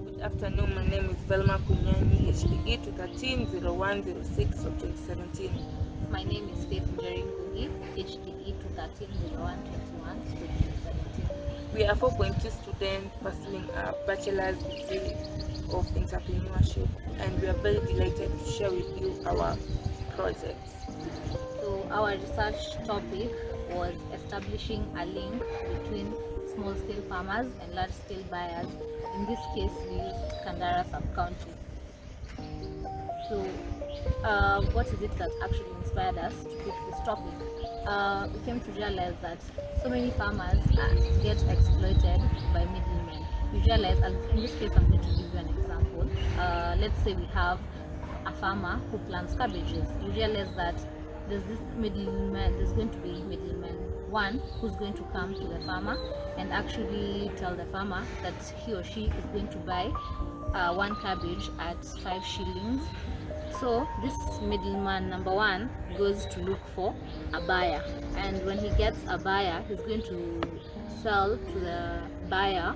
Good afternoon. My name is Velma Kunyani, HDE 213-0106 of 2017. My name is Faith Njeri Ngugi, HDE 213-0121/2017. We are 4.2 students pursuing a bachelor's degree of entrepreneurship, and we are very delighted to share with you our projects. So our research topic was establishing a link between small-scale farmers and large-scale buyers. In this case, we used Kandara sub-county. So what is it that actually inspired us to pick this topic? We came to realize that so many farmers get exploited by middlemen. We realize, and in this case I'm going to give you an example. Let's say we have a farmer who plants cabbages. You realize that there's going to be middleman one who's going to come to the farmer and actually tell the farmer that he or she is going to buy one cabbage at 5 shillings. So this middleman number one goes to look for a buyer, and when he gets a buyer, he's going to sell to the buyer,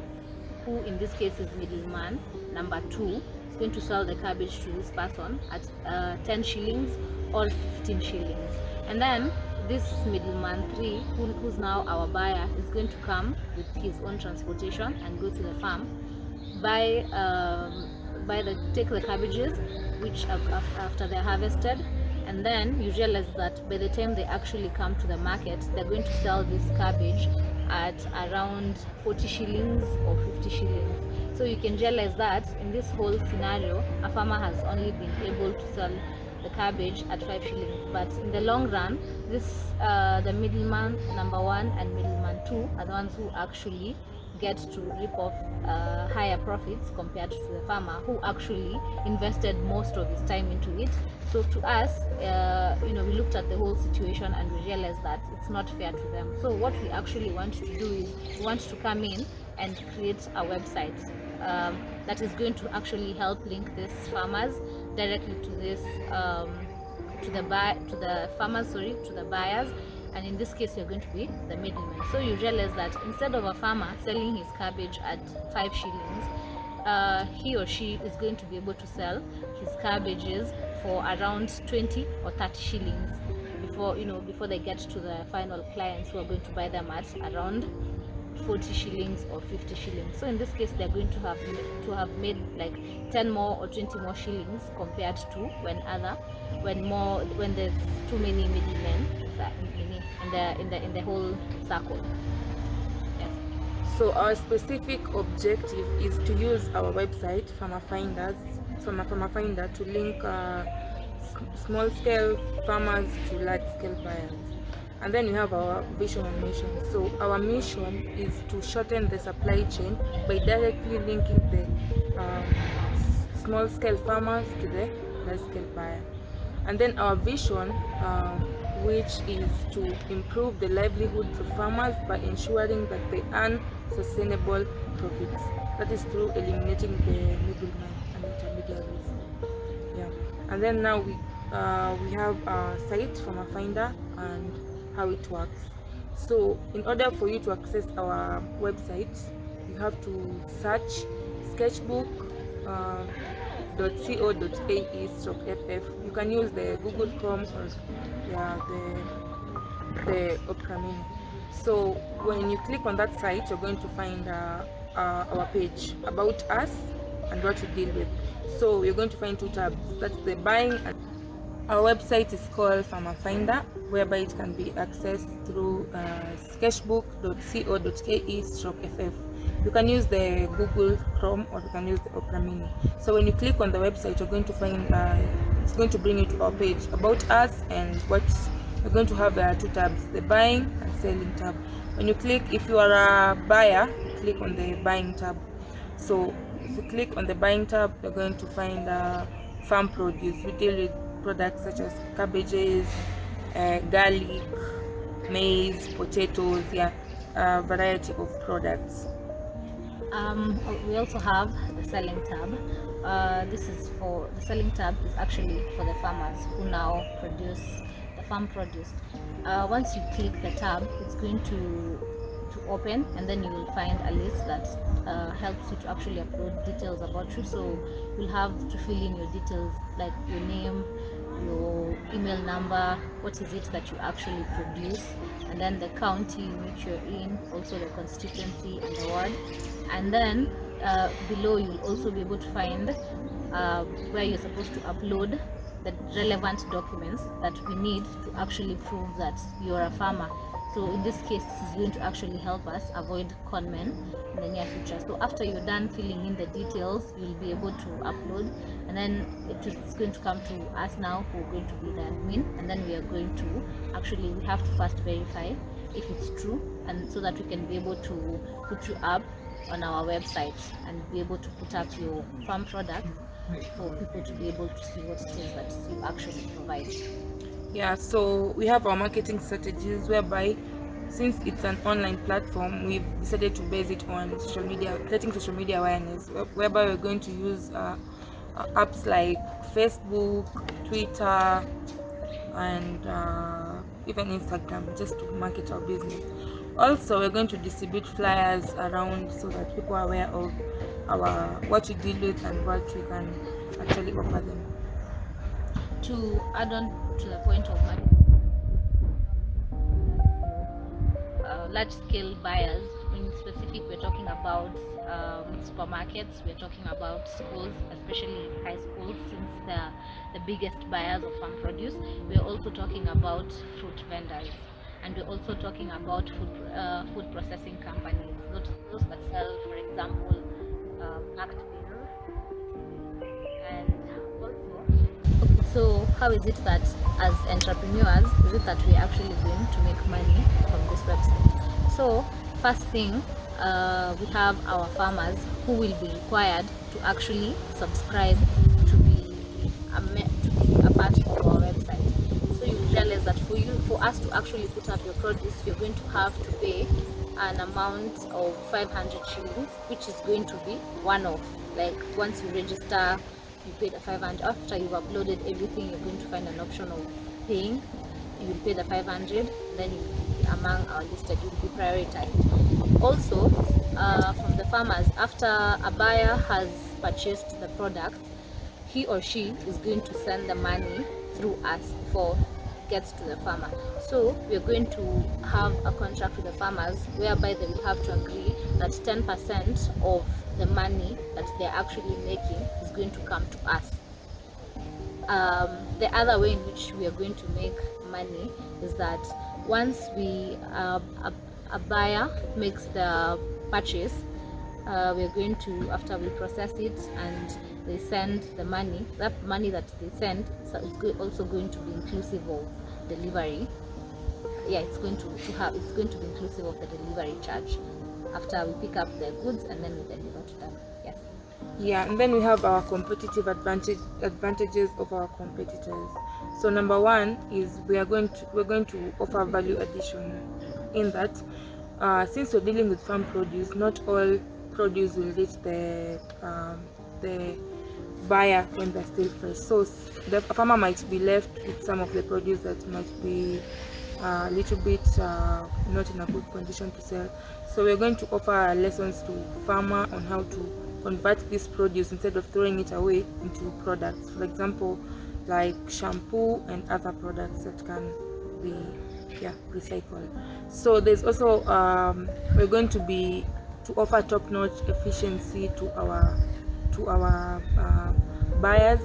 who in this case is middleman number two. He's going to sell the cabbage to this person at 10 shillings or 15 shillings, and then this middleman three, who's now our buyer, is going to come with his own transportation and go to the farm, take the cabbages, which after they're harvested, and then you realize that by the time they actually come to the market, they're going to sell this cabbage at around 40 shillings or 50 shillings. So you can realize that in this whole scenario, a farmer has only been able to sell the cabbage at 5 shillings, but in the long run, the middleman number one and middleman two are the ones who actually get to rip off higher profits compared to the farmer, who actually invested most of his time into it. So to us, we looked at the whole situation and we realized that it's not fair to them. So what we actually want to do is we want to come in and create a website that is going to actually help link these farmers directly to this to the buyers, and in this case you're going to be the middleman. So you realize that instead of a farmer selling his cabbage at 5 shillings, he or she is going to be able to sell his cabbages for around 20 or 30 shillings before they get to the final clients who are going to buy them at around 40 shillings or 50 shillings. So in this case they're going to have made like 10 more or 20 more shillings compared to when there's too many middlemen in the whole circle. Yes. So our specific objective is to use our website Farmer Finder to link small-scale farmers to large-scale buyers. And then we have our vision and mission. So our mission is to shorten the supply chain by directly linking the small-scale farmers to the large-scale buyer. And then our vision, which is to improve the livelihoods of farmers by ensuring that they earn sustainable profits. That is through eliminating the middlemen and intermediaries. Yeah. And then now we have our site Farmer Finder and how it works. So in order for you to access our website, you have to search sketchbook.co.ae/ff. You can use the Google Chrome or the Opera Mini. So when you click on that site, you're going to find our page about us and what we deal with. So you're going to find two tabs. That's the buying. Our website is called Farmer Finder, whereby it can be accessed through sketchbook.co.ae/ff. You can use the Google Chrome or you can use the Opera Mini. So when you click on the website, you're going to find it's going to bring you to our page about us, and what you're going to have two tabs, the buying and selling tab. When you click, if you are a buyer, click on the buying tab. So if you click on the buying tab, you're going to find farm produce. We deal with products such as cabbages, garlic, maize, potatoes, a variety of products. We also have the selling tab. The selling tab is actually for the farmers who now produce the farm produce. Once you click the tab, it's going to open, and then you will find a list that helps you to actually upload details about you. So you'll have to fill in your details like your name, your email number, what is it that you actually produce, and then the county in which you're in, also the constituency and the ward. And then below you'll also be able to find where you're supposed to upload the relevant documents that we need to actually prove that you're a farmer. So in this case, this is going to actually help us avoid conmen in the near future. So after you're done filling in the details, you'll be able to upload, and then it's going to come to us now, who are going to be the admin, and then we are going to actually, we have to first verify if it's true, and so that we can be able to put you up on our website and be able to put up your farm product for people to be able to see what it is that you actually provide. Yeah, so we have our marketing strategies, whereby since it's an online platform, we've decided to base it on social media, creating social media awareness, whereby we're going to use apps like Facebook, Twitter, and even Instagram, just to market our business. Also, we're going to distribute flyers around so that people are aware of what we deal with and what we can actually offer them. To add on to the point of marketing, large scale buyers, in specific, we're talking about supermarkets, we're talking about schools, especially high schools, since they're the biggest buyers of farm produce. We're also talking about fruit vendors, and we're also talking about food processing companies, those that sell, for example, packed beans. And also, so how is it that as entrepreneurs, is it that we're actually going to make money from this website? So first thing, we have our farmers who will be required to actually subscribe to be a part of our website. So you realize that for us to actually put up your produce, you're going to have to pay an amount of 500 shillings, which is going to be one-off. Like once you register, you pay the 500. After you've uploaded everything, you're going to find an option of paying. You will pay the 500, then you will be among our listed, you will be prioritized. Also, from the farmers, after a buyer has purchased the product, he or she is going to send the money through us before it gets to the farmer. So we're going to have a contract with the farmers whereby they will have to agree that 10% of the money that they're actually making is going to come to us. The other way in which we are going to make money is that once a buyer makes the purchase, we're going to, after we process it and they send the money, that money that they send, so it's also going to be inclusive of delivery. Yeah, it's going to be inclusive of the delivery charge after we pick up the goods and then we deliver to them. Yes. Yeah, and then we have our competitive advantages of our competitors. So number one is we're going to offer value addition, in that since we're dealing with farm produce, not all produce will reach the buyer when they're still fresh. So the farmer might be left with some of the produce that might be a little bit not in a good condition to sell. So we're going to offer lessons to farmer on how to convert this produce instead of throwing it away into products, for example, like shampoo and other products that can be recycled. So there's also we're going to offer top-notch efficiency to our buyers,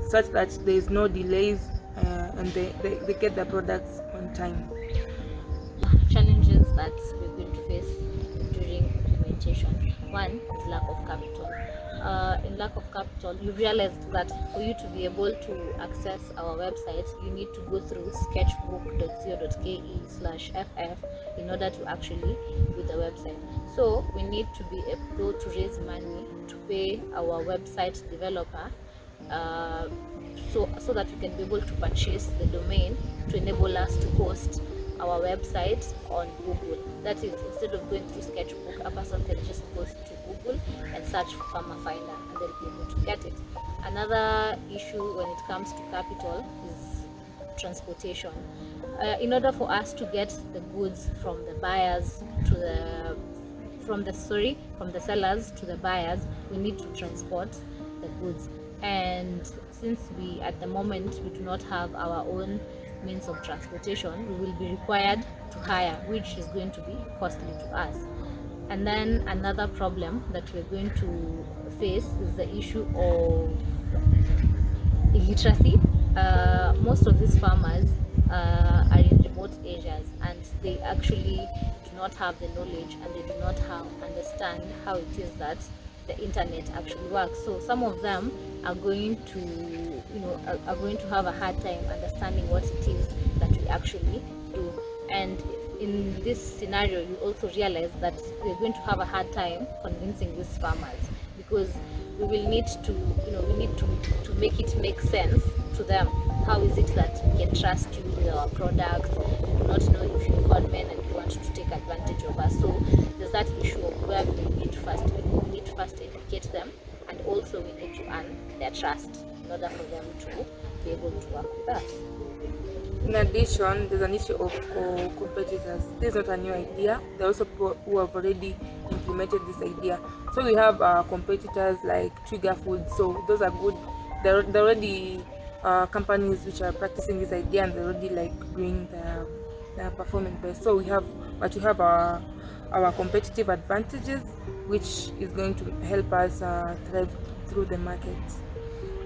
such that there is no delays and they get the products on time. Challenges that we're going to face during implementation. One is lack of capital. In lack of capital, you realized that for you to be able to access our website, you need to go through sketchbook.co.ke/ff in order to actually do the website. So we need to be able to raise money to pay our website developer, so that we can be able to purchase the domain to enable us to host our website on Google. That is, instead of going through Sketchbook, a person can just go to Google and search for Farmer Finder and they'll be able to get it. Another issue when it comes to capital is transportation. In order for us to get the goods from the buyers to the from the sellers to the buyers, we need to transport the goods. And since we at the moment we do not have our own means of transportation, we will be required to hire, which is going to be costly to us. And then another problem that we're going to face is the issue of illiteracy. Most of these farmers are in remote areas, and they actually do not have the knowledge, and they do not understand how it is that the internet actually works. So some of them are going to have a hard time understanding what it is that we actually do. And in this scenario, you also realize that we're going to have a hard time convincing these farmers, because we will need to make it make sense to them. How is it that we can trust you with our products? We do not know if you're con men and you want to take advantage of us. So there's that issue of where we need to first educate them, and also we need to earn their trust in order for them to be able to work with us. In addition, there's an issue of competitors. This is not a new idea. There are also people who have already implemented this idea. So we have competitors like Trigger Foods. So those are good. They're already companies which are practicing this idea, and they're already doing they're performing best. So we have our competitive advantages, which is going to help us thrive through the market.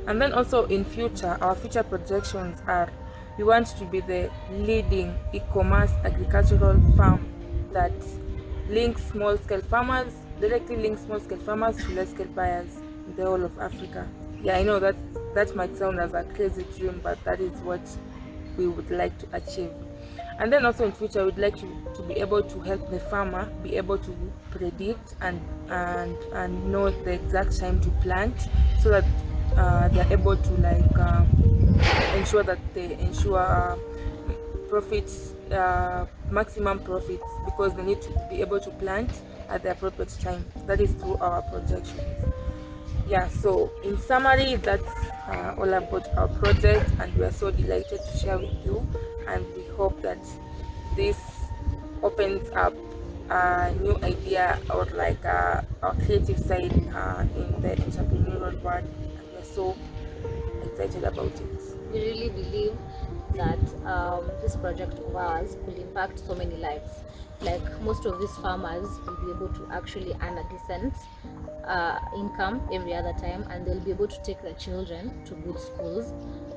And then also in future, our future projections are, we want to be the leading e-commerce agricultural farm that directly links small-scale farmers to large-scale buyers in the whole of Africa. Yeah, I know that might sound as a crazy dream, but that is what we would like to achieve. And then also in future, we'd like to be able to help the farmer be able to predict and know the exact time to plant, so that they're able to ensure that they ensure profits, maximum profits, because they need to be able to plant at the appropriate time. That is through our projections. Yeah, so in summary, that's all about our project, and we are so delighted to share with you, and we hope that this opens up a new idea, or our creative side in the entrepreneurial world, and we're so excited about it. We really believe that this project of ours will impact so many lives. Like, most of these farmers will be able to actually earn a decent income every other time, and they'll be able to take their children to good schools.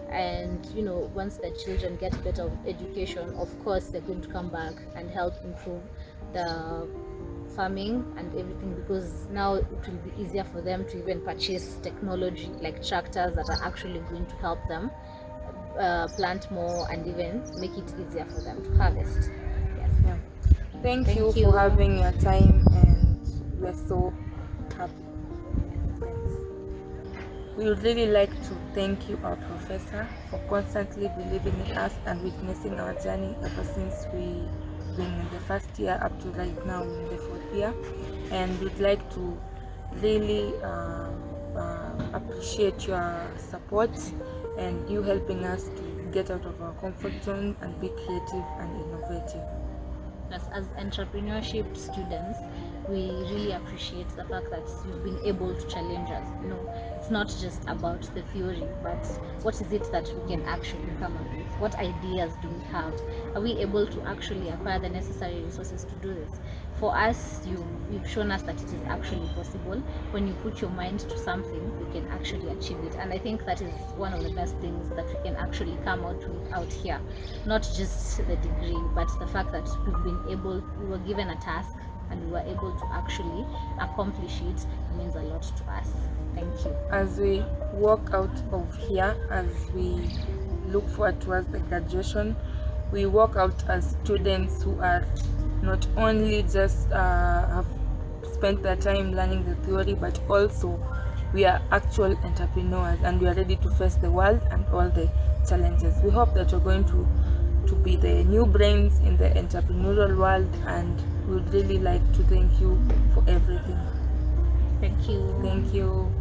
And once the children get better education, of course they're going to come back and help improve the farming and everything, because now it will be easier for them to even purchase technology like tractors that are actually going to help them plant more, and even make it easier for them to harvest. Yes. Yeah. Thank you for having your time, and we're so happy. Thanks. We would really like to thank you, our professor, for constantly believing in us and witnessing our journey ever since we've been in the first year up to right now in the fourth year. And we'd like to really appreciate your support and you helping us to get out of our comfort zone and be creative and innovative. As entrepreneurship students, we really appreciate the fact that you've been able to challenge us. It's not just about the theory, but what is it that we can actually come up with? What ideas do we have? Are we able to actually acquire the necessary resources to do this? For us, you've shown us that it is actually possible. When you put your mind to something, you can actually achieve it. And I think that is one of the best things that we can actually come out here. Not just the degree, but the fact that we were given a task and we were able to actually accomplish it means a lot to us. Thank you. As we walk out of here, as we look forward towards the graduation, we walk out as students who are not only just have spent their time learning the theory, but also we are actual entrepreneurs, and we are ready to face the world and all the challenges. We hope that you're going to be the new brains in the entrepreneurial world, and we would really like to thank you for everything. Thank you. Thank you.